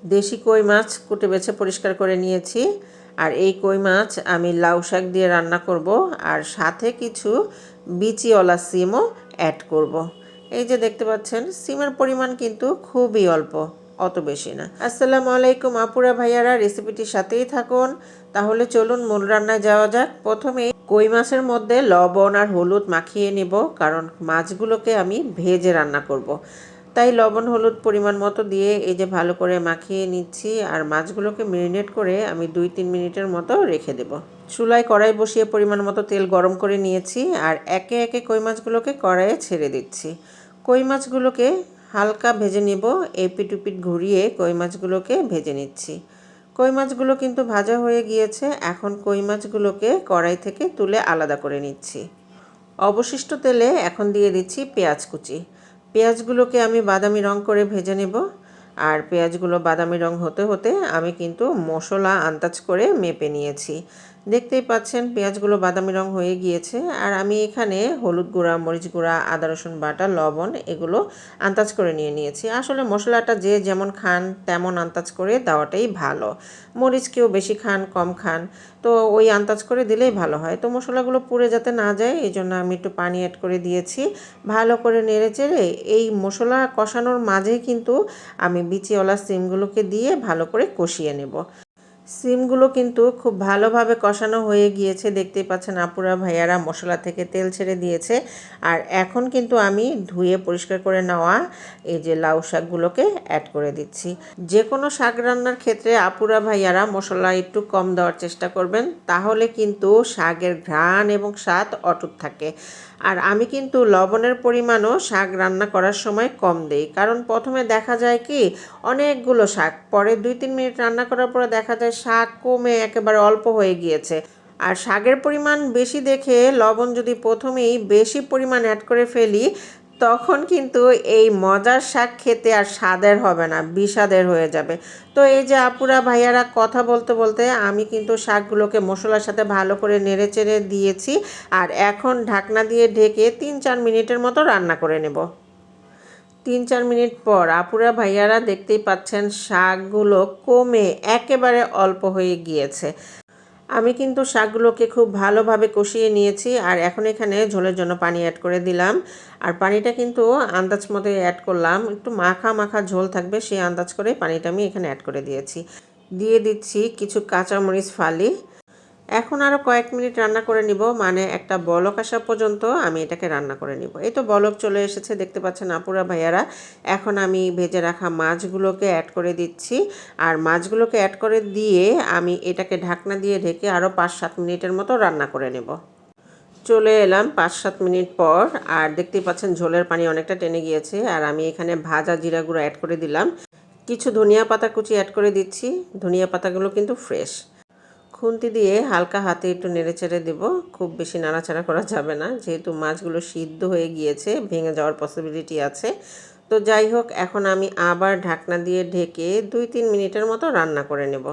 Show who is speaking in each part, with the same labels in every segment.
Speaker 1: দেশি কই মাছ কুটে বেছে পরিষ্কার করে নিয়েছি। আর এই কই মাছ আমি লাউ শাক দিয়ে রান্না করব, আর সাথে কিছু বিচিওয়ালা সিমও অ্যাড করব। এই যে দেখতে পাচ্ছেন, সিমের পরিমাণ কিন্তু খুবই অল্প, অত বেশি না। আসসালামু আলাইকুম আপুরা ভাইয়ারা, রেসিপিটির সাথেই থাকুন। তাহলে চলুন মূল রান্নায় যাওয়া যাক। প্রথমে কই মাছের মধ্যে লবণ আর হলুদ মাখিয়ে নেব, কারণ মাছগুলোকে আমি ভেজে রান্না করব। তাই লবণ হলুদ পরিমাণ মতো দিয়ে এই যে ভালো করে মাখিয়ে নিচ্ছি, আর মাছগুলোকে মেরিনেট করে আমি 2-3 মিনিটের মতো রেখে দেব। চুলায় কড়াই বসিয়ে পরিমাণ মতো তেল গরম করে নিয়েছি, আর একে একে কই মাছগুলোকে কড়াইয়ে ছেড়ে দিচ্ছি। কই মাছগুলোকে হালকা ভেজে নেব, এপিট ওপিট ঘুরিয়ে কই মাছগুলোকে ভেজে নিচ্ছি। কই মাছগুলো কিন্তু ভাজা হয়ে গিয়েছে। এখন কই মাছগুলোকে কড়াই থেকে তুলে আলাদা করে নিচ্ছি। অবশিষ্ট তেলে এখন দিয়ে দিচ্ছি পেঁয়াজ কুচি। পেঁয়াজগুলোকে আমি বাদামি রং করে ভেজে নেব, আর পেঁয়াজগুলো বাদামি রং হতে হতে আমি কিন্তু মশলা আন্দাজ করে মেপে নিয়েছি। দেখতেই পাচ্ছেন পেঁয়াজগুলো বাদামি রং হয়ে গিয়েছে, আর আমি এখানে হলুদ গুঁড়া, মরিচ গুঁড়া, আদা রসুন বাটা, লবণ এগুলো আন্দাজ করে নিয়েছি। আসলে মশলাটা যে যেমন খান তেমন আন্দাজ করে দেওয়াটাই ভালো। মরিচ কেউ বেশি খান কম খান, তো ওই আন্দাজ করে দিলেই ভালো হয়। তো মশলাগুলো পুড়ে যাতে না যায় এই জন্য আমি একটু পানি অ্যাড করে দিয়েছি। ভালো করে নেড়ে চেড়ে এই মশলা কষানোর মাঝেই কিন্তু আমি বিচিওয়ালা সিমগুলোকে দিয়ে ভালো করে কষিয়ে নেব। সিমগুলো কিন্তু খুব ভালোভাবে কষানো হয়ে গিয়েছে, দেখতেই পাচ্ছেন আপুরা ভাইয়ারা মশলা থেকে তেল ছেড়ে দিয়েছে। আর এখন কিন্তু আমি ধুয়ে পরিষ্কার করে নেওয়া এই যে লাউ শাকগুলোকে অ্যাড করে দিচ্ছি। যে কোনো শাক রান্নার ক্ষেত্রে আপুরা ভাইয়ারা মশলা একটু কম দেওয়ার চেষ্টা করবেন, তাহলে কিন্তু শাকের ঘ্রাণ এবং স্বাদ অটুট থাকে। আর আমি কিন্তু লবণের পরিমাণও শাক রান্না করার সময় কম দেই, কারণ প্রথমে দেখা যায় কি অনেকগুলো শাক, পরে 2-3 মিনিট রান্না করার পরে দেখা যায় শাক কমে একেবারে অল্প হয়ে গিয়েছে। আর শাকের পরিমাণ বেশি দেখে লবণ যদি প্রথমেই বেশি পরিমাণ অ্যাড করে ফেলি, তখন কিন্তু এই মজার শাক খেতে আর স্বাদের হবে না, বিষাদের হয়ে যাবে। তো এই যে আপুরা ভাইয়ারা কথা বলতে বলতে আমি কিন্তু শাকগুলোকে মশলার সাথে ভালো করে নেড়ে চেড়ে দিয়েছি। আর এখন ঢাকনা দিয়ে ঢেকে 3-4 মিনিটের মতো রান্না করে নেব। 3-4 মিনিট পর আপুরা ভাইয়ারা দেখতেই পাচ্ছেন শাকগুলো কমে একেবারে অল্প হয়ে গিয়েছে। আমি কিন্তু শাকগুলোকে খুব ভালোভাবে কষিয়ে নিয়েছি, আর এখন এখানে ঝোলের জন্য পানি অ্যাড করে দিলাম। আর পানিটা কিন্তু আন্দাজ মতো অ্যাড করলাম, একটু মাখা মাখা ঝোল থাকবে সেই আন্দাজ করে পানিটা আমি এখানে অ্যাড করে দিয়েছি। দিয়ে দিচ্ছি কিছু কাঁচামরিচ ফালি। এখন আরও কয়েক মিনিট রান্না করে নিব, মানে একটা বলক আসা পর্যন্ত আমি এটাকে রান্না করে নিব। এই তো বলক চলে এসেছে, দেখতে পাচ্ছেন আপুরা ভাইয়ারা। এখন আমি ভেজে রাখা মাছগুলোকে অ্যাড করে দিচ্ছি, আর মাছগুলোকে অ্যাড করে দিয়ে আমি এটাকে ঢাকনা দিয়ে ঢেকে আরও 5-7 মিনিটের মতো রান্না করে নেব। চলে এলাম 5-7 মিনিট পর, আর দেখতেই পাচ্ছেন ঝোলের পানি অনেকটা টেনে গিয়েছে। আর আমি এখানে ভাজা জিরা গুঁড়ো অ্যাড করে দিলাম, কিছু ধনিয়া পাতা কুচি অ্যাড করে দিচ্ছি। ধনিয়া পাতাগুলো কিন্তু ফ্রেশ। খুন্তি দিয়ে হালকা হাতে একটু নেড়েচেড়ে দেব, খুব বেশি নাড়াচাড়া করা যাবে না, যেহেতু মাছগুলো সিদ্ধ হয়ে গিয়েছে, ভেঙে যাওয়ার পসিবিলিটি আছে। তো যাই হোক, এখন আমি আবার ঢাকনা দিয়ে ঢেকে 2-3 মিনিটের মতো রান্না করে নেব।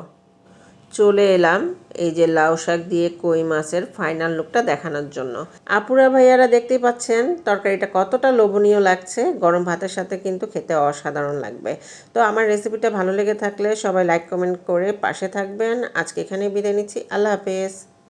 Speaker 1: চলে এলাম এই যে লাউ শাক দিয়ে কই মাছের ফাইনাল লুকটা দেখানোর জন্য। আপুরা ভাইয়ারা দেখতেই পাচ্ছেন তরকারিটা কতটা লোভনীয় লাগছে, গরম ভাতের সাথে কিন্তু খেতে অসাধারণ লাগবে। তো আমার রেসিপিটা ভালো লেগে থাকলে সবাই লাইক কমেন্ট করে পাশে থাকবেন। আজকে এখানেই বিদায় নিচ্ছি, আল্লাহ হাফেজ।